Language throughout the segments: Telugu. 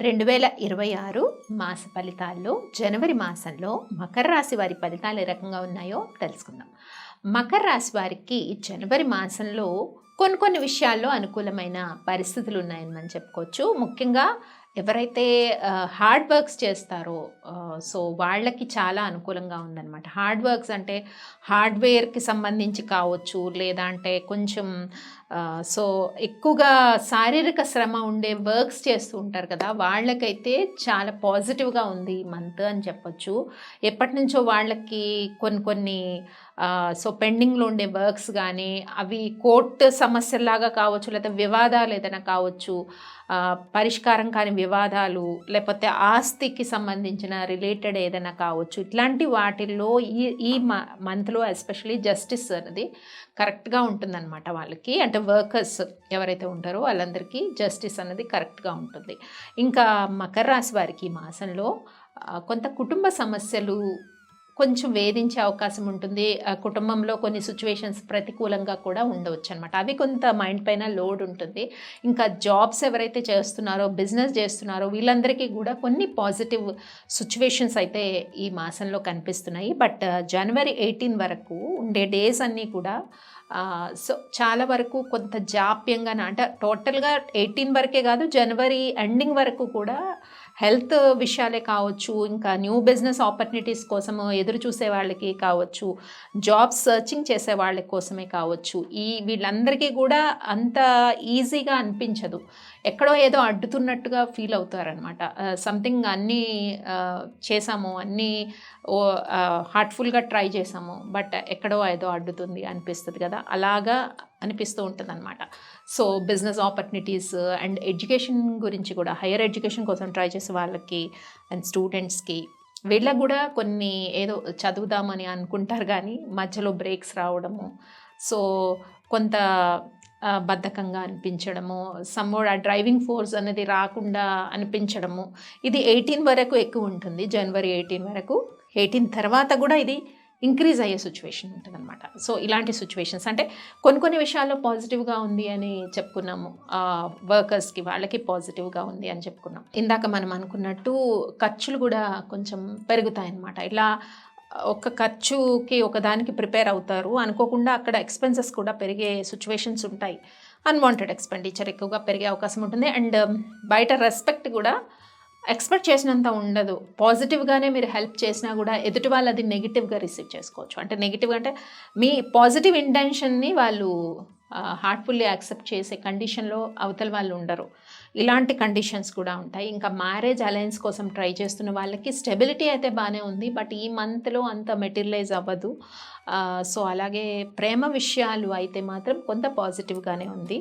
2026 మాస ఫలితాల్లో జనవరి మాసంలో మకర రాశి వారి ఫలితాలు ఏ రకంగా ఉన్నాయో తెలుసుకుందాం. మకర రాశి వారికి జనవరి మాసంలో కొన్ని విషయాల్లో అనుకూలమైన పరిస్థితులు ఉన్నాయని మనం చెప్పుకోవచ్చు. ముఖ్యంగా ఎవరైతే హార్డ్ వర్క్స్ చేస్తారో సో వాళ్ళకి చాలా అనుకూలంగా ఉందన్నమాట. హార్డ్ వర్క్స్ అంటే హార్డ్వేర్కి సంబంధించి కావచ్చు, లేదా అంటే కొంచెం సో ఎక్కువగా శారీరక శ్రమ ఉండే వర్క్స్ చేస్తూ ఉంటారు కదా, వాళ్ళకైతే చాలా పాజిటివ్గా ఉంది ఈ మంత్ అని చెప్పొచ్చు. ఎప్పటి నుంచో వాళ్ళకి కొన్ని సో పెండింగ్లో ఉండే వర్క్స్ కానీ అవి కోర్టు సమస్యల్లాగా కావచ్చు, లేదా వివాదాలు ఏదైనా కావచ్చు, పరిష్కారం కాని వివాదాలు, లేకపోతే ఆస్తికి సంబంధించిన రిలేటెడ్ ఏదైనా కావచ్చు, ఇట్లాంటి వాటిల్లో ఈ మంత్లో ఎస్పెషలీ జస్టిస్ అనేది కరెక్ట్గా ఉంటుందన్నమాట. వాళ్ళకి అంటే వర్కర్స్ ఎవరైతే ఉంటారో వాళ్ళందరికీ జస్టిస్ అనేది కరెక్ట్గా ఉంటుంది. ఇంకా మకర రాశి వారికి ఈ మాసంలో కొంత కుటుంబ సమస్యలు కొంచెం వేధించే అవకాశం ఉంటుంది. కుటుంబంలో కొన్ని సిచ్యువేషన్స్ ప్రతికూలంగా కూడా ఉండవచ్చు అనమాట. అవి కొంత మైండ్ పైన లోడ్ ఉంటుంది. ఇంకా జాబ్స్ ఎవరైతే చేస్తున్నారో, బిజినెస్ చేస్తున్నారో వీళ్ళందరికీ కూడా కొన్ని పాజిటివ్ సిచ్యువేషన్స్ అయితే ఈ మాసంలో కనిపిస్తున్నాయి. బట్ జనవరి 18 వరకు ఉండే డేస్ అన్నీ కూడా సో చాలా వరకు కొంత జాప్యంగా, అంటే టోటల్గా 18 వరకే కాదు, జనవరి ఎండింగ్ వరకు కూడా హెల్త్ విషయాలే కావచ్చు, ఇంకా న్యూ బిజినెస్ ఆపర్చునిటీస్ కోసము ఎదురు చూసే వాళ్ళకి కావచ్చు, జాబ్ సర్చింగ్ చేసే వాళ్ళ కోసమే కావచ్చు, వీళ్ళందరికీ కూడా అంత ఈజీగా అనిపించదు. ఎక్కడో ఏదో అడ్డుతున్నట్టుగా ఫీల్ అవుతారనమాట. సంథింగ్ అన్నీ చేసాము, అన్నీ హార్ట్ఫుల్గా ట్రై చేసాము, బట్ ఎక్కడో ఏదో అడ్డుతుంది అనిపిస్తుంది కదా, అలాగా అనిపిస్తూ ఉంటుంది అనమాట. So business opportunities and education గురించి కూడా, హైయర్ ఎడ్యుకేషన్ కోసం ట్రై చేసే వాళ్ళకి అండ్ స్టూడెంట్స్కి వీళ్ళకి కూడా కొన్ని ఏదో చదువుదామని అనుకుంటారు కానీ మధ్యలో బ్రేక్స్ రావడము, సో కొంత బద్ధకంగా అనిపించడము, సమ్మోడ్ ఆ డ్రైవింగ్ ఫోర్స్ అనేది రాకుండా అనిపించడము, ఇది 18 వరకు ఎక్కువ ఉంటుంది. జనవరి 18 వరకు, 18 తర్వాత కూడా ఇది ఇంక్రీజ్ అయ్యే సిచ్యువేషన్ ఉంటుంది అనమాట. సో ఇలాంటి సిచ్యువేషన్స్ అంటే కొన్ని విషయాల్లో పాజిటివ్గా ఉంది అని చెప్పుకున్నాము. వర్కర్స్కి వాళ్ళకి పాజిటివ్గా ఉంది అని చెప్పుకున్నాం. ఇందాక మనం అనుకున్నట్టు ఖర్చులు కూడా కొంచెం పెరుగుతాయి అన్నమాట. ఇలా ఒక ఖర్చుకి ఒకదానికి ప్రిపేర్ అవుతారు, అనుకోకుండా అక్కడ ఎక్స్పెన్సెస్ కూడా పెరిగే సిచ్యువేషన్స్ ఉంటాయి. అన్వాంటెడ్ ఎక్స్పెండిచర్ ఎక్కువగా పెరిగే అవకాశం ఉంటుంది. అండ్ బయట రెస్పెక్ట్ కూడా ఎక్స్పెక్ట్ చేసినంత ఉండదు. పాజిటివ్గానే మీరు హెల్ప్ చేసినా కూడా ఎదుటి వాళ్ళు అది నెగిటివ్గా రిసీవ్ చేసుకోవచ్చు. అంటే నెగిటివ్గా అంటే మీ పాజిటివ్ ఇంటెన్షన్ని వాళ్ళు హార్ట్ఫుల్లీ యాక్సెప్ట్ చేసే కండిషన్లో అవతల వాళ్ళు ఉండరు. ఇలాంటి కండిషన్స్ కూడా ఉంటాయి. ఇంకా మ్యారేజ్ అలయన్స్ కోసం ట్రై చేస్తున్న వాళ్ళకి స్టెబిలిటీ అయితే బాగానే ఉంది, బట్ ఈ మంత్లో అంత మెటీరియలైజ్ అవ్వదు. సో అలాగే ప్రేమ విషయాలు అయితే మాత్రం కొంత పాజిటివ్గానే ఉంది.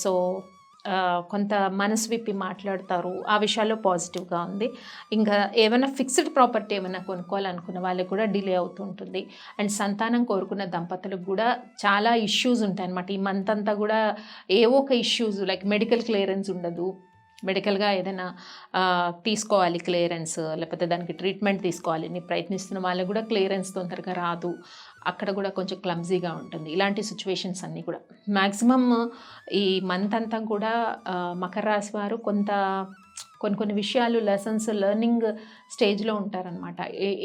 సో కొంత మనసు విప్పి మాట్లాడతారు, ఆ విషయాల్లో పాజిటివ్గా ఉంది. ఇంకా ఏమైనా ఫిక్స్డ్ ప్రాపర్టీ ఏమైనా కొనుక్కోవాలనుకున్న వాళ్ళకి కూడా డిలే అవుతూ ఉంటుంది. అండ్ సంతానం కోరుకున్న దంపతులకు కూడా చాలా ఇష్యూస్ ఉంటాయి అన్నమాట. ఈ మంత్ అంతా కూడా ఏవో ఒక ఇష్యూస్, లైక్ మెడికల్ క్లియరెన్స్ ఉండదు, మెడికల్గా ఏదైనా తీసుకోవాలి క్లియరెన్స్, లేకపోతే దానికి ట్రీట్మెంట్ తీసుకోవాలి అని ప్రయత్నిస్తున్న వాళ్ళకు కూడా క్లియరెన్స్ తొందరగా రాదు, అక్కడ కూడా కొంచెం క్లమ్జీగా ఉంటుంది. ఇలాంటి సిచ్యువేషన్స్ అన్నీ కూడా మ్యాక్సిమమ్ ఈ మంత్ అంతా కూడా మకర రాశి వారు కొన్ని విషయాలు లెసన్స్ లెర్నింగ్ స్టేజ్లో ఉంటారనమాట.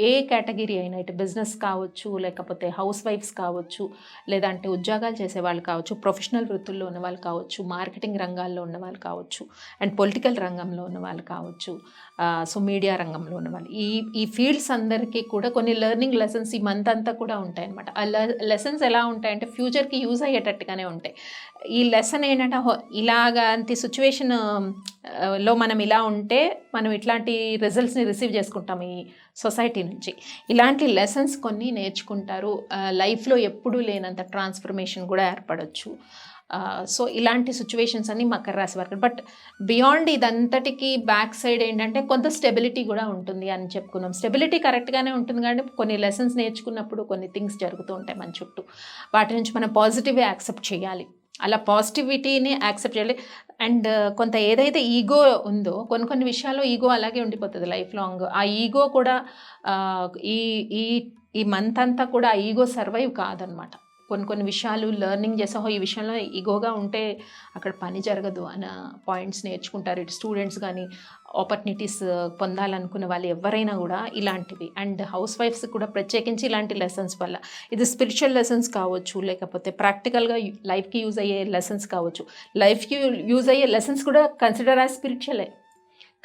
ఏ కేటగిరీ అయినా, ఇటు బిజినెస్ కావచ్చు, లేకపోతే హౌస్ వైఫ్స్ కావచ్చు, లేదంటే ఉద్యోగాలు చేసేవాళ్ళు కావచ్చు, ప్రొఫెషనల్ వృత్తుల్లో ఉన్న వాళ్ళు కావచ్చు, మార్కెటింగ్ రంగాల్లో ఉన్న వాళ్ళు కావచ్చు, అండ్ పొలిటికల్ రంగంలో ఉన్న వాళ్ళు కావచ్చు, సో మీడియా రంగంలో ఉన్న వాళ్ళు, ఈ ఫీల్డ్స్ అందరికీ కూడా కొన్ని లెర్నింగ్ లెసన్స్ ఈ మంత్ అంతా కూడా ఉంటాయి అనమాట. ఆ లెసన్స్ ఎలా ఉంటాయంటే ఫ్యూచర్కి యూజ్ అయ్యేటట్టుగానే ఉంటాయి. ఈ లెసన్ ఏంటంటే ఇలాంటి సిచ్యువేషన్లో మనం ఇలా ఉంటే మనం ఇట్లాంటి రిజల్ట్స్ని రిసీవ్ చేసుకుంటాం ఈ సొసైటీ నుంచి. ఇలాంటి లెసన్స్ కొన్ని నేర్చుకుంటారు. లైఫ్లో ఎప్పుడూ లేనంత ట్రాన్స్ఫర్మేషన్ కూడా ఏర్పడవచ్చు. సో ఇలాంటి సిచ్యువేషన్స్ అన్ని మకర రాశి వారికి. బట్ బియాండ్ ఇదంతటికి బ్యాక్ సైడ్ ఏంటంటే కొంత స్టెబిలిటీ కూడా ఉంటుంది అని చెప్పుకున్నాం. స్టెబిలిటీ కరెక్ట్గానే ఉంటుంది, కానీ కొన్ని లెసన్స్ నేర్చుకున్నప్పుడు కొన్ని థింగ్స్ జరుగుతూ ఉంటాయి మన చుట్టూ, వాటి నుంచి మనం పాజిటివ్గా యాక్సెప్ట్ చేయాలి. అలా పాజిటివిటీని యాక్సెప్ట్ చేయాలి. అండ్ కొంత ఏదైతే ఈగో ఉందో, కొన్ని విషయాల్లో ఈగో అలాగే ఉండిపోతుంది లైఫ్ లాంగ్. ఆ ఈగో కూడా ఈ ఈ మంత్ అంతా కూడా ఆ ఈగో సర్వైవ్ కాదనమాట. కొన్ని విషయాలు లెర్నింగ్ చేసాహో ఈ విషయంలో ఈగోగా ఉంటే అక్కడ పని జరగదు అన్న పాయింట్స్ నేర్చుకుంటారు. ఇటు స్టూడెంట్స్ కానీ ఆపర్చునిటీస్ పొందాలనుకున్న వాళ్ళు ఎవరైనా కూడా ఇలాంటివి. అండ్ హౌస్ వైఫ్స్ కూడా ప్రత్యేకించి ఇలాంటి లెసన్స్ వల్ల ఇది స్పిరిచువల్ లెసన్స్ కావచ్చు, లేకపోతే ప్రాక్టికల్గా లైఫ్కి యూజ్ అయ్యే లెసన్స్ కావచ్చు. లైఫ్కి యూజ్ అయ్యే లెసన్స్ కూడా కన్సిడర్ యాజ్ స్పిరిచువలే.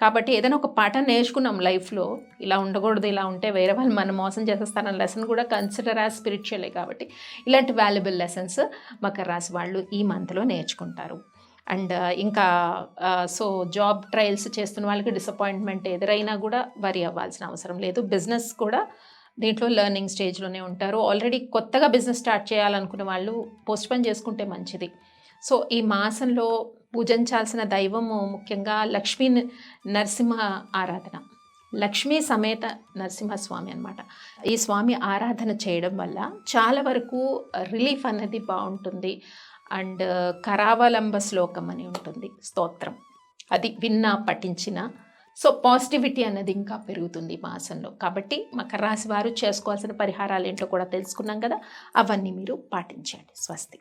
కాబట్టి ఏదైనా ఒక పాఠం నేర్చుకున్నాం లైఫ్లో, ఇలా ఉండకూడదు, ఇలా ఉంటే వేరే వాళ్ళు మనం మోసం చేసేస్తారన్న లెసన్ కూడా కన్సిడర్ యాజ్ స్పిరిచువలే. కాబట్టి ఇలాంటి వాల్యుబుల్ లెసన్స్ మకర రాశి వాళ్ళు ఈ మంత్లో నేర్చుకుంటారు. అండ్ ఇంకా సో జాబ్ ట్రయల్స్ చేస్తున్న వాళ్ళకి డిసప్పాయింట్మెంట్ ఎదురైనా కూడా వరి అవ్వాల్సిన అవసరం లేదు. బిజినెస్ కూడా దీంట్లో లెర్నింగ్ స్టేజ్లోనే ఉంటారు. ఆల్రెడీ కొత్తగా బిజినెస్ స్టార్ట్ చేయాలనుకునే వాళ్ళు పోస్ట్పోన్ చేసుకుంటే మంచిది. సో ఈ మాసంలో పూజించాల్సిన దైవము ముఖ్యంగా లక్ష్మీ నరసింహ ఆరాధన, లక్ష్మీ సమేత నరసింహస్వామి అనమాట. ఈ స్వామి ఆరాధన చేయడం వల్ల చాలా వరకు రిలీఫ్ అనేది బాగుంటుంది. అండ్ కరావలంబ శ్లోకం అని ఉంటుంది స్తోత్రం, అది విన్నా పఠించిన సో పాజిటివిటీ అనేది ఇంకా పెరుగుతుంది ఈ మాసంలో. కాబట్టి మకర రాశి వారు చేసుకోవాల్సిన పరిహారాలు ఏంటో కూడా తెలుసుకున్నాం కదా, అవన్నీ మీరు పాటించండి. స్వస్తి.